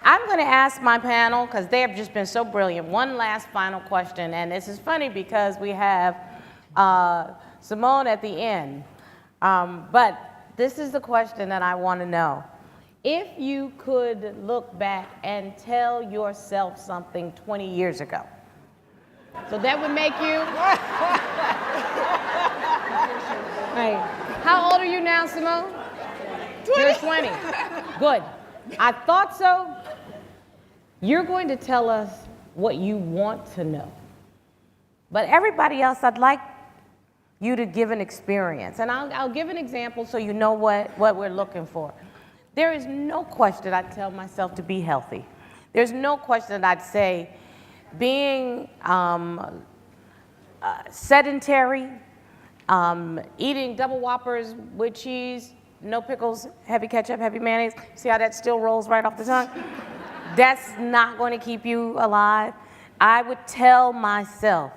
I'm going to ask my panel, because they have just been so brilliant, one last final question. And this is funny because we have Simone at the end. But this is the question that I want to know. If you could look back and tell yourself something 20 years ago, so that would make you... Right. How old are you now, Simone? 20. You're 20. Good. I thought so. You're going to tell us what you want to know. But everybody else, I'd like you to give an experience. And I'll give an example so you know what we're looking for. There is no question I'd tell myself to be healthy. There's no question I'd say being sedentary, eating double Whoppers with cheese, no pickles, heavy ketchup, heavy mayonnaise. See how that still rolls right off the tongue? That's not going to keep you alive. I would tell myself,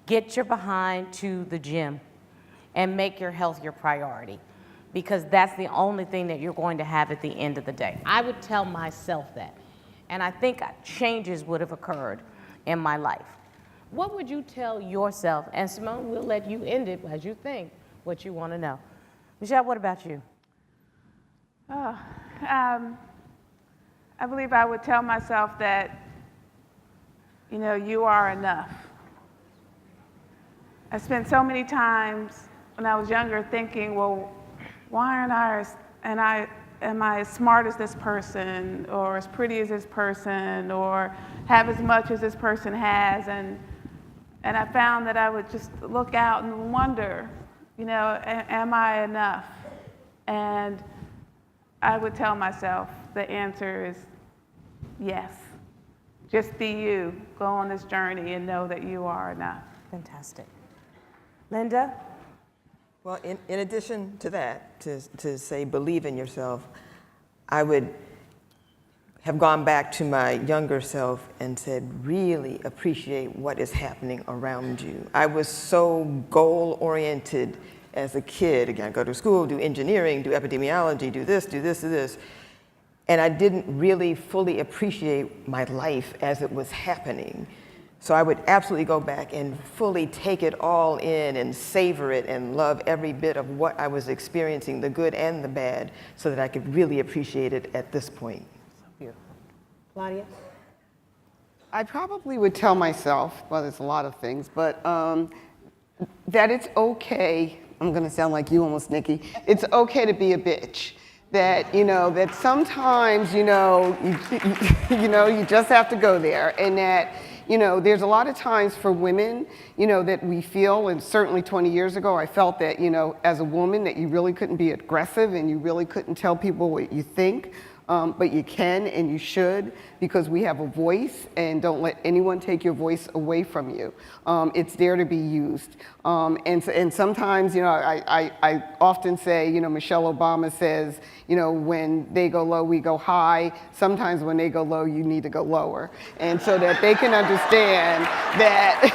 get your behind to the gym and make your health your priority, because that's the only thing that you're going to have at the end of the day. I would tell myself that. And I think changes would have occurred in my life. What would you tell yourself? And Simone, we'll let you end it as you think what you want to know. Michelle, what about you? I believe I would tell myself that, you know, you are enough. I spent so many times when I was younger thinking, well, why aren't am I as smart as this person, or as pretty as this person, or have as much as this person has? And I found that I would just look out and wonder, you know, am I enough? And I would tell myself the answer is yes. Just be you. Go on this journey and know that you are enough. Fantastic. Linda? Well, in addition to that, to say believe in yourself, I would have gone back to my younger self and said, really appreciate what is happening around you. I was so goal-oriented as a kid. Again, go to school, do engineering, do epidemiology, do this, do this, do this. And I didn't really fully appreciate my life as it was happening. So I would absolutely go back and fully take it all in and savor it and love every bit of what I was experiencing, the good and the bad, so that I could really appreciate it at this point. So beautiful. Claudia? I probably would tell myself, well, there's a lot of things, but that it's okay. I'm going to sound like you almost, Nikki. It's okay to be a bitch. That, you know, that sometimes, you know, you just have to go there, and that, you know, there's a lot of times for women, you know, that we feel, and certainly 20 years ago, I felt that, you know, as a woman, that you really couldn't be aggressive and you really couldn't tell people what you think, but you can and you should, because we have a voice, and don't let anyone take your voice away from you. It's there to be used. And sometimes, you know, I often say, you know, Michelle Obama says, you know, when they go low, we go high. Sometimes when they go low, you need to go lower. And so that they can understand that,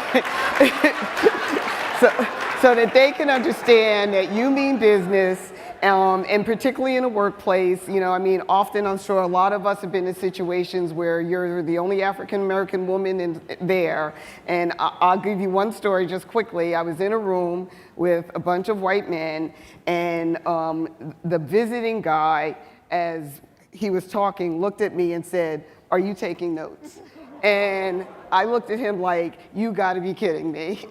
so that they can understand that you mean business. And particularly in a workplace, you know, I mean, often I'm sure a lot of us have been in situations where you're the only African-American woman there. And I'll give you one story just quickly. I was in a room with a bunch of white men, and the visiting guy, as he was talking, looked at me and said, "Are you taking notes?" And I looked at him like, you gotta be kidding me.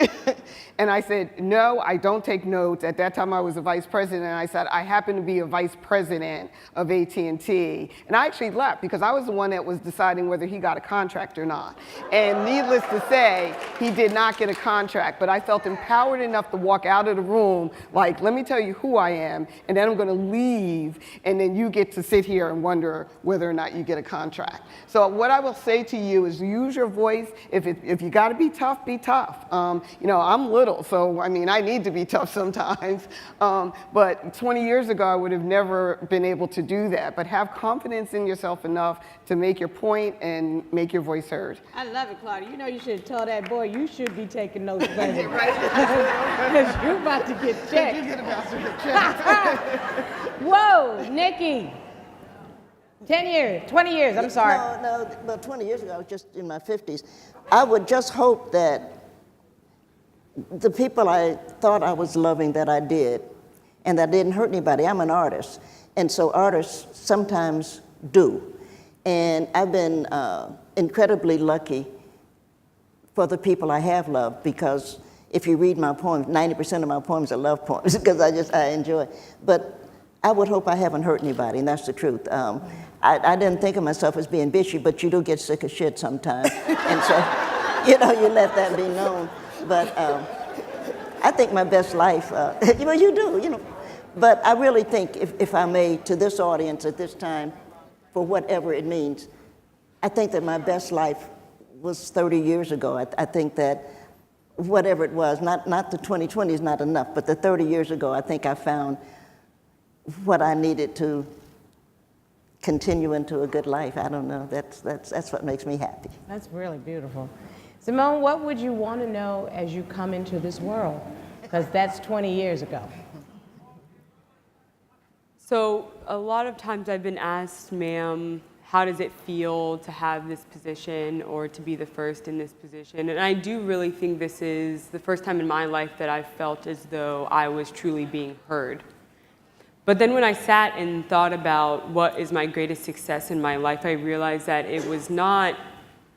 And I said, no, I don't take notes. At that time I was a vice president, and I said, I happen to be a vice president of AT&T. And I actually left because I was the one that was deciding whether he got a contract or not. And needless to say, he did not get a contract, but I felt empowered enough to walk out of the room like, let me tell you who I am, and then I'm gonna leave, and then you get to sit here and wonder whether or not you get a contract. So what I will say to you is use your voice. If you gotta be tough, be tough. You know, I'm little, so I mean, I need to be tough sometimes. But 20 years ago, I would have never been able to do that. But have confidence in yourself enough to make your point and make your voice heard. I love it, Claudia. You know, you should have told that boy, you should be taking notes, baby. Because you're about to get checked. You're about to get checked. Whoa, Nikki. 10 years, 20 years, I'm sorry. No, about 20 years ago, I was just in my 50s. I would just hope that the people I thought I was loving that I did, and that didn't hurt anybody. I'm an artist, and so artists sometimes do. And I've been incredibly lucky for the people I have loved, because if you read my poems, 90% of my poems are love poems because I enjoy. But I would hope I haven't hurt anybody, and that's the truth. I didn't think of myself as being bitchy, but you do get sick of shit sometimes. And so, you let that be known. But I think my best life, well, you do. But I really think, if I may, to this audience at this time, for whatever it means, I think that my best life was 30 years ago. I think that whatever it was, not the 2020 is not enough, but the 30 years ago, I think I found what I needed to continue into a good life. I don't know. That's what makes me happy. That's really beautiful. Simone, what would you want to know as you come into this world? Because that's 20 years ago. So a lot of times I've been asked, ma'am, how does it feel to have this position or to be the first in this position? And I do really think this is the first time in my life that I've felt as though I was truly being heard. But then when I sat and thought about what is my greatest success in my life, I realized that it was not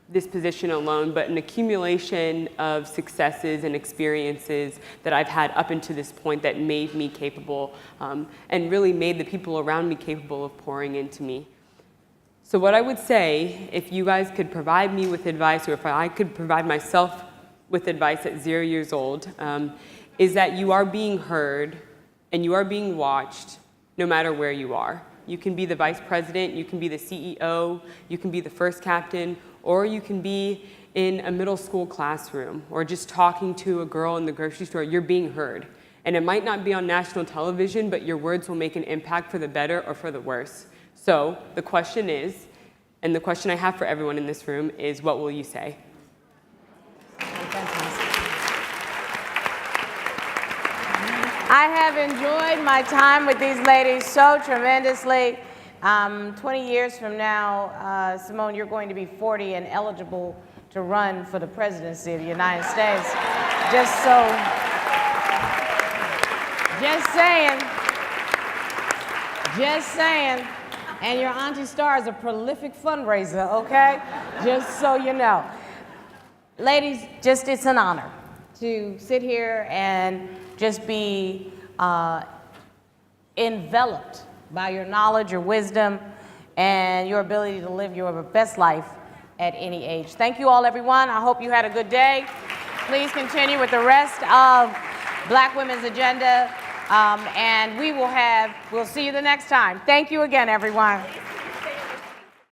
this position alone, but an accumulation of successes and experiences that I've had up until this point that made me capable and really made the people around me capable of pouring into me. So what I would say, if you guys could provide me with advice, or if I could provide myself with advice at 0 years old, is that you are being heard and you are being watched no matter where you are. You can be the vice president, you can be the CEO, you can be the first captain, or you can be in a middle school classroom or just talking to a girl in the grocery store. You're being heard. And it might not be on national television, but your words will make an impact for the better or for the worse. So the question is, and the question I have for everyone in this room is, what will you say? I have enjoyed my time with these ladies so tremendously. 20 years from now, Simone, you're going to be 40 and eligible to run for the presidency of the United States. Just saying. And your Auntie Star is a prolific fundraiser, okay? Just so you know. Ladies, it's an honor to sit here and just be enveloped by your knowledge, your wisdom, and your ability to live your best life at any age. Thank you all, everyone. I hope you had a good day. Please continue with the rest of Black Women's Agenda, and we'll see you the next time. Thank you again, everyone.